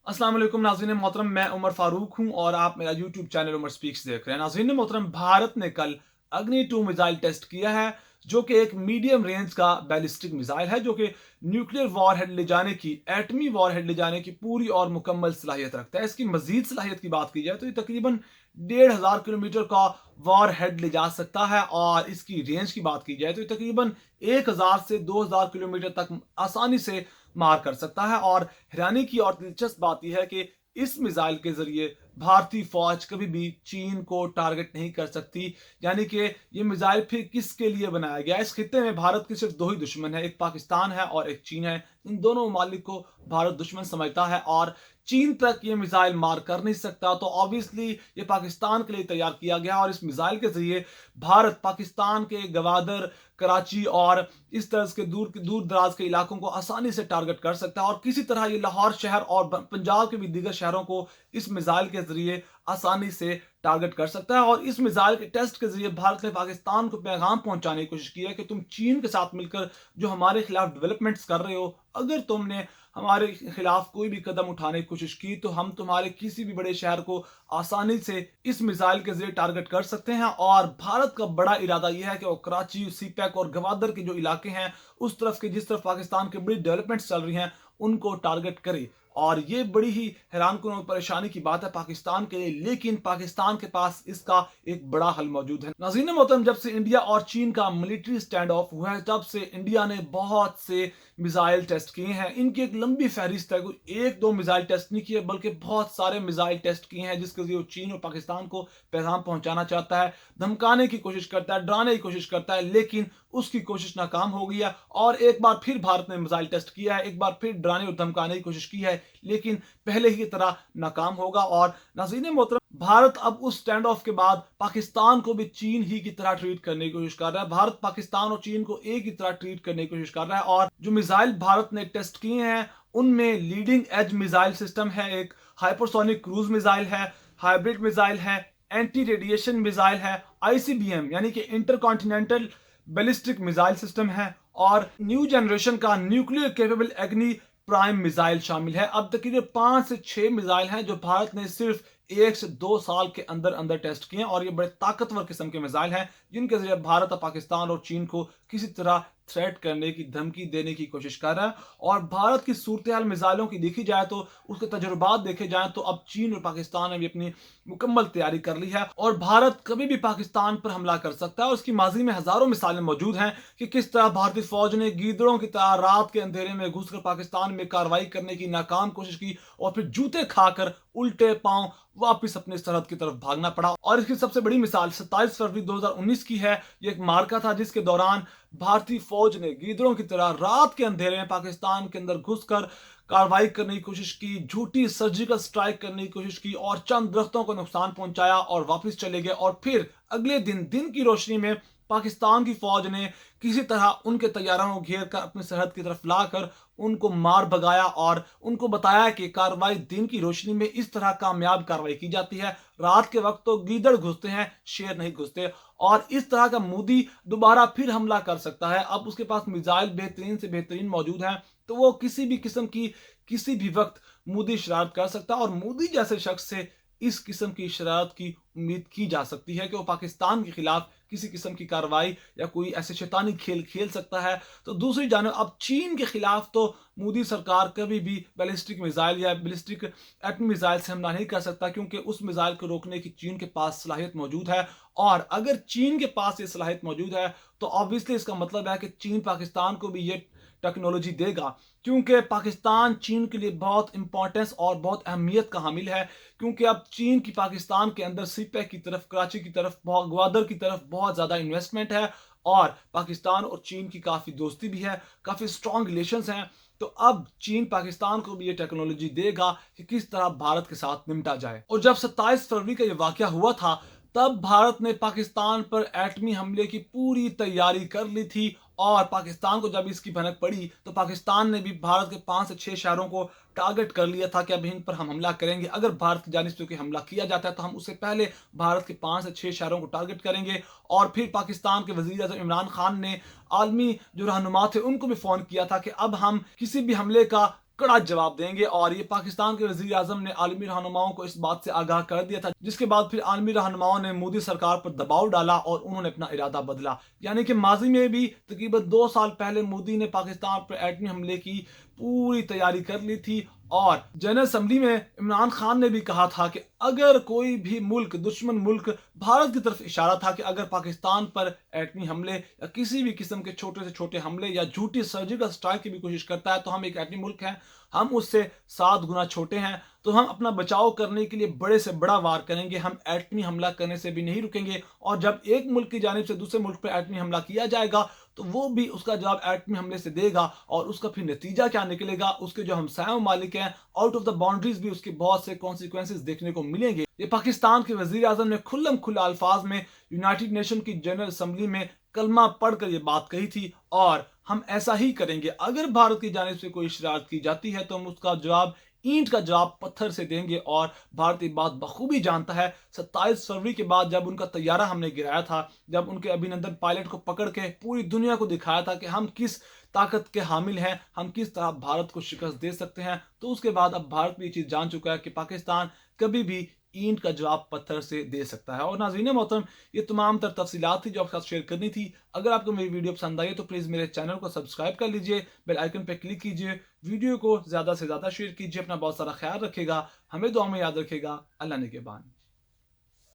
अस्सलाम वालेकुम नाज़रीन मोहतरम, मैं उमर फारूक हूं और आप मेरा यूट्यूब चैनल उमर स्पीक्स देख रहे हैं। नाज़रीन मोहतरम, भारत ने कल अग्नि 2 मिसाइल टेस्ट किया है, जो कि एक मीडियम रेंज का बैलिस्टिक मिसाइल है, जो कि न्यूक्लियर वॉरहेड ले जाने की, एटमी वॉरहेड ले जाने की पूरी और मुकम्मल सलाहियत रखता है। इसकी मजीद सलाहियत की बात की जाए तो ये तकरीबन 1500 किलोमीटर का वॉरहेड ले जा सकता है, और इसकी रेंज की बात की जाए तो ये तकरीबन 1000 से 2000 किलोमीटर तक आसानी से मार कर सकता है। और हैरानी की और दिलचस्प बात यह है कि इस मिसाइल के जरिए भारतीय फौज कभी भी चीन को टारगेट नहीं कर सकती। यानी कि ये मिसाइल फिर किसके लिए बनाया गया? इस खित्ते में भारत के सिर्फ दो ही दुश्मन है, एक पाकिस्तान है और एक चीन है। इन दोनों ममालिक को भारत दुश्मन समझता है और चीन तक ये मिसाइल मार कर नहीं सकता। तो ऑब्वियसली ये पाकिस्तान के लिए तैयार किया गया, और इस मिसाइल के जरिए भारत पाकिस्तान के गवादर, कराची और इस तरह के दूर दराज के इलाकों को आसानी से टारगेट कर सकता है। और किसी तरह ये लाहौर शहर और पंजाब के भी दीगर शहरों को इस मिसाइल के जरिए आसानी से टारगेट कर सकता है। और इस मिसाइल के टेस्ट के जरिए भारत ने पाकिस्तान को पैगाम पहुंचाने की कोशिश की है कि तुम चीन के साथ मिलकर जो हमारे खिलाफ डेवलपमेंट्स कर रहे हो, अगर तुमने हमारे खिलाफ कोई भी कदम उठाने की कोशिश की तो हम तुम्हारे किसी भी बड़े शहर को आसानी से इस मिसाइल के जरिए टारगेट कर सकते हैं। और भारत का बड़ा इरादा यह है कि वो कराची, सीपैक और गवादर के जो इलाके हैं उस तरफ के, जिस तरफ पाकिस्तान की बड़ी डेवलपमेंट्स चल रही हैं, उनको टारगेट करे। और ये बड़ी ही हैरानकुन परेशानी की बात है पाकिस्तान के लिए, लेकिन पाकिस्तान के पास इसका एक बड़ा हल मौजूद है। नाज़रीन मोहतरम, जब से इंडिया और चीन का मिलिट्री स्टैंड ऑफ हुआ है, तब से इंडिया ने बहुत से मिसाइल टेस्ट किए हैं। इनकी एक लंबी फहरिस्त है, कोई एक दो मिसाइल टेस्ट नहीं किए बल्कि बहुत सारे मिसाइल टेस्ट किए हैं, जिसके जरिए वो चीन और पाकिस्तान को पैगाम पहुंचाना चाहता है, धमकाने की कोशिश करता है, डराने की कोशिश करता है, लेकिन उसकी कोशिश नाकाम हो गई है। और एक बार फिर भारत ने मिसाइल टेस्ट किया है, एक बार फिर डराने और धमकाने की कोशिश की है, लेकिन पहले ही की तरह नाकाम होगा। और नाज़रीन मोहतरम, भारत अब उस स्टैंड ऑफ के बाद पाकिस्तान को भी चीन ही की तरह ट्रीट करने की कोशिश कर रहा है। भारत पाकिस्तान और चीन को एक ही तरह ट्रीट करने की कोशिश कर रहा है। और जो मिसाइल भारत ने टेस्ट किए हैं उनमें लीडिंग एज मिसाइल सिस्टम है, एक हाइपरसोनिक क्रूज मिसाइल है, हाइब्रिड मिसाइल है, एंटी रेडिएशन मिसाइल है, आईसीबीएम यानी कि इंटरकॉन्टिनेंटल बैलिस्टिक मिसाइल सिस्टम है, और न्यू जनरेशन का न्यूक्लियर केपेबल एग्नि प्राइम मिसाइल शामिल है। अब तक के 5 से 6 मिसाइल हैं जो भारत ने सिर्फ 1 से 2 साल के अंदर अंदर टेस्ट किए हैं, और ये बड़े ताकतवर किस्म के मिसाइल हैं जिनके जरिए भारत और पाकिस्तान और चीन को किसी तरह थ्रेट करने की, धमकी देने की कोशिश कर रहा है। और भारत की सूरत हाल मिसाइलों की देखी जाए तो, उसके तजुर्बात देखे जाए तो, अब चीन और पाकिस्तान ने भी अपनी मुकम्मल तैयारी कर ली है, और भारत कभी भी पाकिस्तान पर हमला कर सकता है। और उसकी माजी में हजारों मिसाइलें मौजूद हैं कि किस तरह भारतीय फौज ने गीदड़ों की तरह रात के अंधेरे में घुसकर पाकिस्तान में कार्रवाई करने की नाकाम कोशिश की, और फिर जूते खाकर उल्टे पांव वापस अपनी सरहद की तरफ भागना पड़ा। और इसकी सबसे बड़ी मिसाल 27 फरवरी 2019 की है। ये एक मार्का था जिसके दौरान भारतीय फौज ने गीदड़ों की तरह रात के अंधेरे में पाकिस्तान के अंदर घुसकर कार्रवाई करने की कोशिश की, झूठी सर्जिकल स्ट्राइक करने की कोशिश की, और चंद दरख्तों को नुकसान पहुंचाया और वापस चले गए। और फिर अगले दिन दिन की रोशनी में पाकिस्तान की फौज ने किसी तरह उनके तैयारों को घेर कर अपनी सरहद की तरफ लाकर उनको मार भगाया, और उनको बताया कि कार्रवाई दिन की रोशनी में इस तरह कामयाब कार्रवाई की जाती है, रात के वक्त तो गीदड़ घुसते हैं, शेर नहीं घुसते। और इस तरह का मोदी दोबारा फिर हमला कर सकता है। अब उसके पास मिसाइल बेहतरीन से बेहतरीन मौजूद हैं, तो वो किसी भी किस्म की किसी भी वक्त मोदी शरारत कर सकता है। और मोदी जैसे शख्स से इस किस्म की शरारत की उम्मीद की जा सकती है कि वो पाकिस्तान के खिलाफ किसी किस्म की कार्रवाई या कोई ऐसे शैतानी खेल खेल सकता है। तो दूसरी जानब अब चीन के खिलाफ तो मोदी सरकार कभी भी बैलिस्टिक मिसाइल या बैलिस्टिक एटमी मिसाइल से हमला नहीं कर सकता, क्योंकि उस मिसाइल को रोकने की चीन के पास सलाहियत मौजूद है। और अगर चीन के पास ये सलाहियत मौजूद है तो ऑब्वियसली इसका मतलब है कि चीन पाकिस्तान को भी ये टेक्नोलॉजी देगा, क्योंकि पाकिस्तान चीन के लिए बहुत इंपॉर्टेंस और बहुत अहमियत का हामिल है। क्योंकि अब चीन की पाकिस्तान के अंदर सीपैक की तरफ, कराची की तरफ, ग्वादर की तरफ बहुत ज़्यादा इन्वेस्टमेंट है, और पाकिस्तान और चीन की काफ़ी दोस्ती भी है, काफ़ी स्ट्रॉन्ग रिलेशंस हैं। तो अब चीन पाकिस्तान को भी ये टेक्नोलॉजी देगा कि किस तरह भारत के साथ निपटा जाए। और जब 27 फरवरी का ये वाकया हुआ था, तब भारत ने पाकिस्तान पर एटमी हमले की पूरी तैयारी कर ली थी। और पाकिस्तान को जब इसकी भनक पड़ी तो पाकिस्तान ने भी भारत के 5 से 6 शहरों को टारगेट कर लिया था कि अब इन पर हम हमला करेंगे। अगर भारत की जानिब से कोई हमला किया जाता है तो हम उससे पहले भारत के 5 से 6 शहरों को टारगेट करेंगे। और फिर पाकिस्तान के वजीर आज़म इमरान खान ने आलमी जो रहनुमा थे उनको भी फ़ोन किया था कि अब हम किसी भी हमले का कड़ा जवाब देंगे। और ये पाकिस्तान के वज़ीर आज़म ने आलमी रहनुमाओं को इस बात से आगाह कर दिया था, जिसके बाद फिर आलमी रहनुमाओं ने मोदी सरकार पर दबाव डाला और उन्होंने अपना इरादा बदला। यानी कि माजी में भी तकरीबन 2 साल पहले मोदी ने पाकिस्तान पर एटमी हमले की पूरी तैयारी कर ली थी और जनरल असम्बली में इमरान खान ने भी कहा था कि अगर कोई भी मुल्क, दुश्मन मुल्क, भारत की तरफ इशारा था कि अगर पाकिस्तान पर एटमी हमले या किसी भी किस्म के छोटे से छोटे हमले या झूठी सर्जिकल स्ट्राइक की भी कोशिश करता है, तो हम एक एटमी मुल्क हैं, हम उससे 7 गुना छोटे हैं, तो हम अपना बचाव करने के लिए बड़े से बड़ा वार करेंगे, हम एटमी हमला करने से भी नहीं रुकेंगे। और जब एक मुल्क की जानिब से दूसरे मुल्क पर एटमी हमला किया जाएगा तो वो भी उसका जवाब एटमी हमले से देगा और उसका फिर नतीजा क्या निकलेगा, उसके जो हमसाया ममालिक हैं, आउट ऑफ द बाउंड्रीज भी उसके बहुत से कॉन्सिक्वेंसेस देखने को मिलेंगे। ये पाकिस्तान के वज़ीर आज़म ने खुल्लम खुल्ला अल्फाज में यूनाइटेड नेशन की जनरल असम्बली में कलमा पढ़कर ये बात कही थी और हम ऐसा ही करेंगे। अगर भारत की जानिब से कोई शरारत की जाती है तो हम उसका जवाब ईंट का जवाब पत्थर से देंगे। और भारत ये बात बखूबी जानता है। 27 फरवरी के बाद जब उनका तैयारा हमने गिराया था, जब उनके अभिनंदन पायलट को पकड़ के पूरी दुनिया को दिखाया था कि हम किस ताकत के हामिल हैं, हम किस तरह भारत को शिकस्त दे सकते हैं, तो उसके बाद अब भारत भी ये चीज़ जान चुका है कि पाकिस्तान कभी भी ईंट का जवाब पत्थर से दे सकता है। और नाज़रीन मोहतरम, ये तमाम तर तफसीलात थी जो आपके साथ शेयर करनी थी। अगर आपको मेरी वीडियो पसंद आई है तो प्लीज़ मेरे चैनल को सब्सक्राइब कर लीजिए, बेल आइकन पर क्लिक कीजिए, वीडियो को ज़्यादा से ज़्यादा शेयर कीजिए। अपना बहुत सारा ख्याल रखिएगा, हमें दुआ में याद रखिएगा। अल्लाह निगहबान।